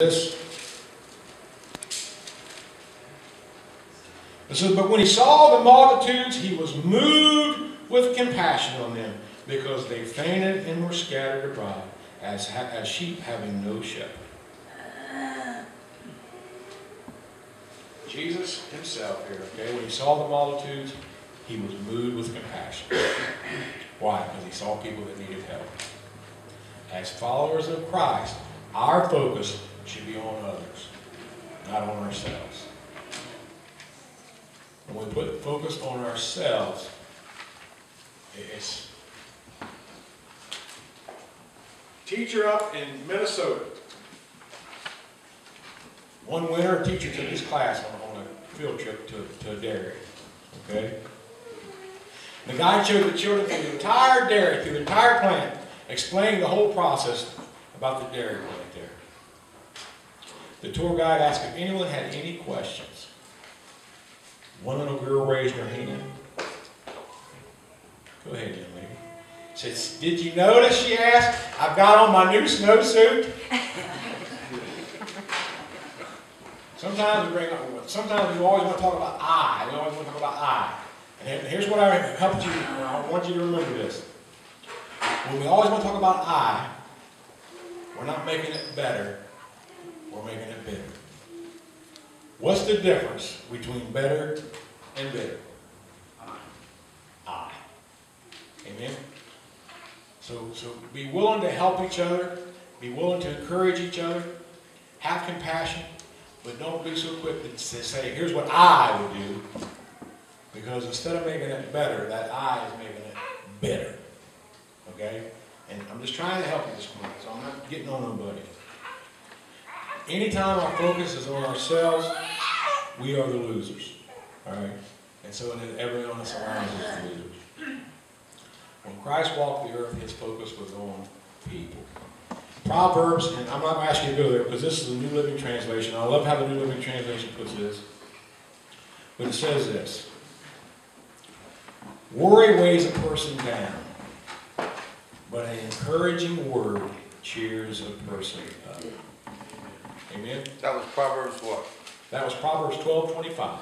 This. It says, but when he saw the multitudes, he was moved with compassion on them, because they fainted and were scattered abroad, as sheep having no shepherd. Jesus himself here, okay, when he saw the multitudes, he was moved with compassion. Why? Because he saw people that needed help. As followers of Christ, our focus should be on others, not on ourselves. When we put focus on ourselves, it's... Teacher up in Minnesota. One winter, a teacher took his class on a field trip to a dairy. Okay? The guide showed the children through the entire dairy, through the entire plant, explaining the whole process about the dairy plant there. The tour guide asked if anyone had any questions. One little girl raised her hand. Go ahead, young lady. Says, did you notice, she asked, I've got on my new snowsuit? Sometimes we always want to talk about I. We always want to talk about I. And here's what I want you to remember this. When we always want to talk about I, we're not making it better, we're making it bitter. What's the difference between better and bitter? I. Amen? So be willing to help each other, be willing to encourage each other, have compassion, but don't be so quick to say, here's what I would do. Because instead of making it better, that I is making it bitter. Okay? And I'm just trying to help you this morning, so I'm not getting on nobody. Anytime our focus is on ourselves, we are the losers. Alright? And so everyone else around us is the losers. When Christ walked the earth, his focus was on people. Proverbs, and I'm not going to ask you to go there because this is the New Living Translation. I love how the New Living Translation puts this. But it says this. Worry weighs a person down, but an encouraging word cheers a person up. Amen? That was Proverbs what? That was Proverbs 12:25.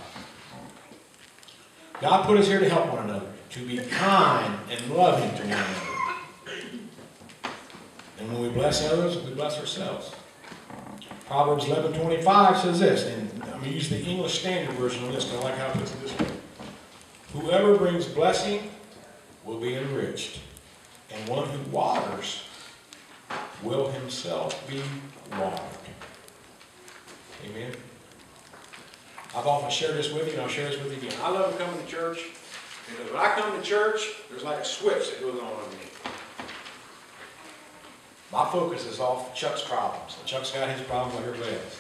God put us here to help one another, to be kind and loving to one another. And when we bless others, we bless ourselves. Proverbs 11:25 says this, and I'm going to use the English Standard Version of this because I like how it puts it this way. Whoever brings blessing will be enriched, and one who waters will himself be watered. Amen? I've often shared this with you, and I'll share this with you again. I love coming to church, because when I come to church, there's like a switch that goes on in me. My focus is off Chuck's problems. And Chuck's got his problems like everybody else.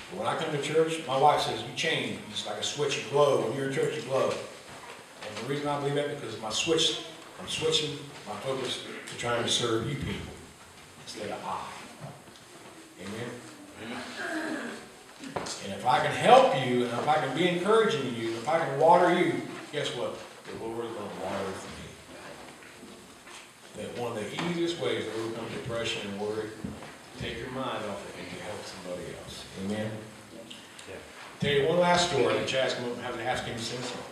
But when I come to church, my wife says, you change. It's like a switch, you glow. When you're in church, you glow. And the reason I believe that is because I'm switching my focus to trying to serve you people instead of I. Amen? And if I can help you, and if I can be encouraging you, if I can water you, guess what? The Lord is going to water for me. That one of the easiest ways to overcome depression and worry, take your mind off it and you help somebody else. Amen? Yeah. Tell you one last story that Chad's going to have to ask him to send some.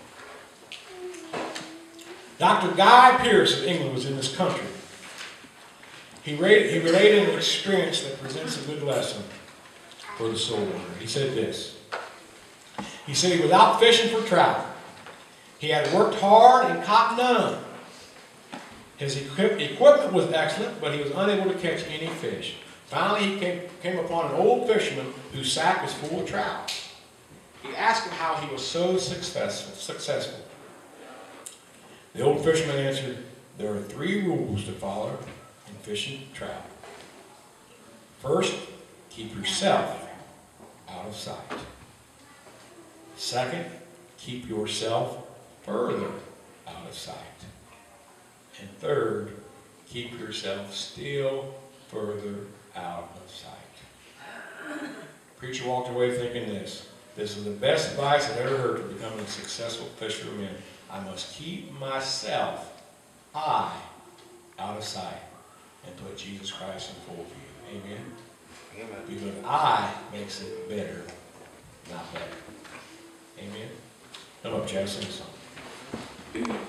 Dr. Guy Pearce of England was in this country. He related an experience that presents a good lesson for the soul winner. He said this. He said he was out fishing for trout. He had worked hard and caught none. His equipment was excellent, but he was unable to catch any fish. Finally, he came upon an old fisherman whose sack was full of trout. He asked him how he was so successful. The old fisherman answered, there are 3 rules to follow in fishing trout. First, keep yourself out of sight. Second, keep yourself further out of sight. And third, keep yourself still further out of sight. The preacher walked away thinking this. This is the best advice I've ever heard for becoming a successful fisherman. I must keep myself, I, out of sight and put Jesus Christ in full view. Amen? Because I makes it better, not better. Amen? Come up, Chad, sing a song.